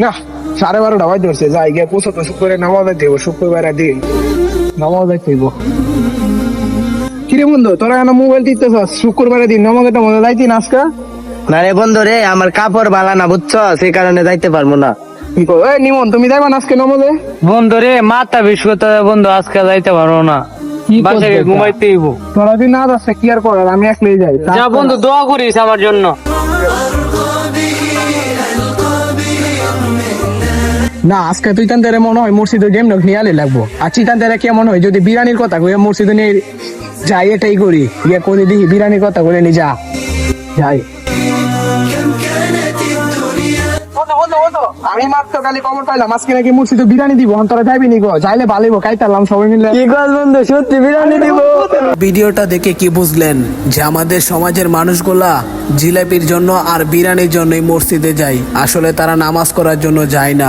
না 12:30 বাজে ধরছে, যাই গিয়ে পোষা তো শুক্রবারে নামাজ দেব, শুক্রবারে দিন নামাজ দেব। কিরে বন্ধু, তোরা কেন মোবাইল টিপতেছস? শুক্রবারে দিন নামাজ মজা যাইতি না আজকে? না রে বন্ধু রে, আমার কাপড় বালা না বুঝছো, সেই কারণে যাইতে পারবো না। কি কো? এই নিমন, তুমি যাইবা না আজকে নামাজে? বন্ধু রে, মাথা বিস্কুট বন্ধু, আজকে যাইতে পারবো না, কি বাসায় করবে? ঘুমাইতে হইব। তোরা যদি না যাচ্ছে কি আর করার, আমি একলাই যাই। যা বন্ধু, দোয়া করিস আমার জন্য। না আজকে তুই তান তেরে মনে হয় মসজিদে গেম না খেয়ালে লাগবো। আর চিতান তেরে কেমন হয় যদি বিরিয়ানির কথা কই মসজিদে নিয়ে যাই, এটাই করি ইয়ে করে দিই, বিরিয়ানির কথা বলে নি যা যাই। আমি মাত্র কালি খবর পাইলাম আজকে নাকি মসজিদে বিরিয়ানি দিব, অন্তরে যাইবি নি গো? যাইলে ভালো খাইতাম সবাই মিলে। কি কর বন্ধু, সত্যি বিরিয়ানি দিব? ভিডিওটা দেখে কি বুঝলেন যে আমাদের সমাজের মানুষগুলা জিলাপির জন্য আর বিরিয়ানির জন্যই মসজিদে যায়, আসলে তারা নামাজ করার জন্য যায় না।